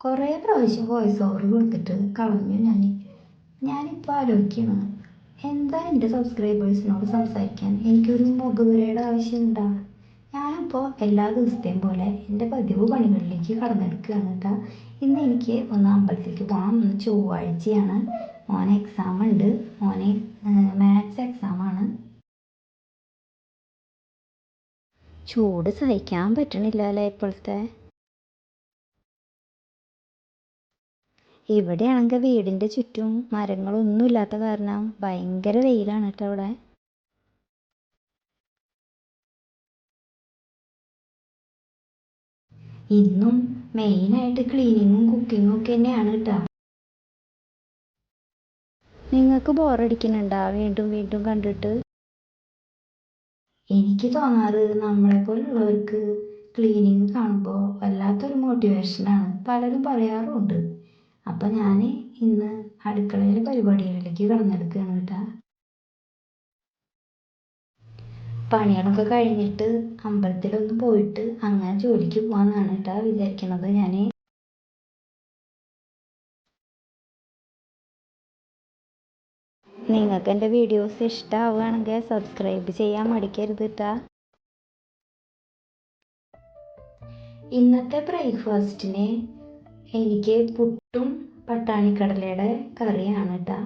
കുറേ പ്രാവശ്യം voice over കൊടുത്തിട്ട് കളഞ്ഞു ഞാനിപ്പോൾ ആലോചിക്കണം, എന്താ എൻ്റെ സബ്സ്ക്രൈബേഴ്സിനോട് സംസാരിക്കാൻ എനിക്കൊരു മുഖവുരയുടെ ആവശ്യമുണ്ടാ? ഞാനിപ്പോൾ എല്ലാ ദിവസത്തെയും പോലെ എൻ്റെ പതിവ് പണികളിലേക്ക് കടന്നെടുക്കുകയാണ് കേട്ടോ. ഇന്ന് എനിക്ക് ഒന്ന് അമ്പലത്തിലേക്ക് പോകണം. ഇന്ന് ചൊവ്വാഴ്ചയാണ്. മോനെ എക്സാം ഉണ്ട്. മോനെ മാത്സ് എക്സാമാണ്. ചൂട് സഹിക്കാൻ പറ്റണില്ല അല്ലേ ഇപ്പോഴത്തെ. ഇവിടെയാണെങ്കിൽ വീടിൻ്റെ ചുറ്റും മരങ്ങളൊന്നും ഇല്ലാത്ത കാരണം ഭയങ്കര വെയിലാണ് കേട്ടോ ഇവിടെ. ഇന്നും മെയിനായിട്ട് ക്ലീനിങ്ങും കുക്കിങ്ങും ഒക്കെ തന്നെയാണ് കേട്ടോ. നിങ്ങൾക്ക് ബോറടിക്കുന്നുണ്ടോ വീണ്ടും വീണ്ടും കണ്ടിട്ട്? എനിക്ക് തോന്നാറ് നമ്മളെപ്പോലുള്ളവർക്ക് ക്ലീനിങ് കാണുമ്പോൾ വല്ലാത്തൊരു മോട്ടിവേഷനാണ്. പലരും പറയാറുമുണ്ട്. അപ്പം ഞാൻ ഇന്ന് അടുക്കളയിലെ പരിപാടികളിലേക്ക് കടന്നെടുക്കുകയാണ് കേട്ടോ. പണികളൊക്കെ കഴിഞ്ഞിട്ട് അമ്പലത്തിലൊന്ന് പോയിട്ട് അങ്ങനെ ജോലിക്ക് പോകാമെന്നാണ് കേട്ടോ വിചാരിക്കണത് ഞാൻ. നിങ്ങൾക്ക് എൻ്റെ വീഡിയോസ് ഇഷ്ടമാവുകയാണെങ്കിൽ സബ്സ്ക്രൈബ് ചെയ്യാൻ മടിക്കരുത് കേട്ടോ. ഇന്നത്തെ ബ്രേക്ക്ഫാസ്റ്റിന് എനിക്ക് പുട്ടും പട്ടാണിക്കടലയുടെ കറിയാണ് കേട്ടോ.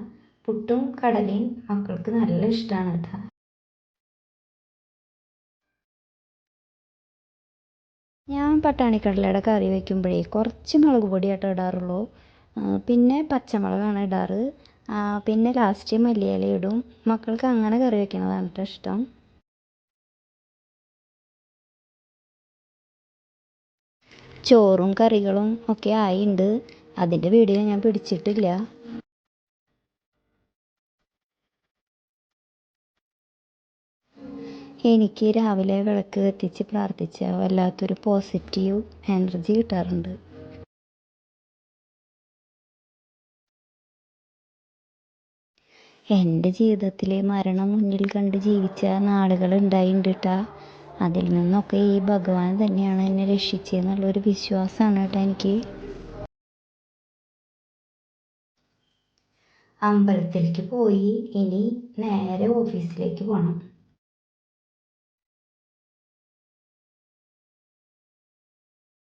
പുട്ടും കടലയും മക്കൾക്ക് നല്ല ഇഷ്ടമാണ് കേട്ടോ. ഞാൻ പട്ടാണിക്കടലയുടെ കറി വയ്ക്കുമ്പോഴേ കുറച്ച് മുളക് പൊടിയാട്ടോ ഇടാറുള്ളൂ. പിന്നെ പച്ചമുളകാണ് ഇടാറ്. പിന്നെ ലാസ്റ്റ് മല്ലിയില ഇടും. മക്കൾക്ക് അങ്ങനെ കറി വയ്ക്കുന്നതാണ് കേട്ടോ ഇഷ്ടം. ചോറും കറികളും ഒക്കെ ആയിട്ടുണ്ട്. അതിൻ്റെ വീഡിയോ ഞാൻ പിടിച്ചിട്ടില്ല. എനിക്ക് രാവിലെ വിളക്ക് കത്തിച്ച് പ്രാർത്ഥിച്ചാൽ വല്ലാത്തൊരു പോസിറ്റീവ് എനർജി കിട്ടാറുണ്ട്. എൻ്റെ ജീവിതത്തിൽ മരണം മുന്നിൽ കണ്ട് ജീവിച്ച നാളുകൾ ഉണ്ടായിട്ടുണ്ട് കേട്ടോ. അതിൽ നിന്നൊക്കെ ഈ ഭഗവാൻ തന്നെയാണ് എന്നെ രക്ഷിച്ചതെന്നുള്ളൊരു വിശ്വാസമാണ് കേട്ടോ എനിക്ക്. അമ്പലത്തിലേക്ക് പോയി ഇനി നേരെ ഓഫീസിലേക്ക് പോകണം.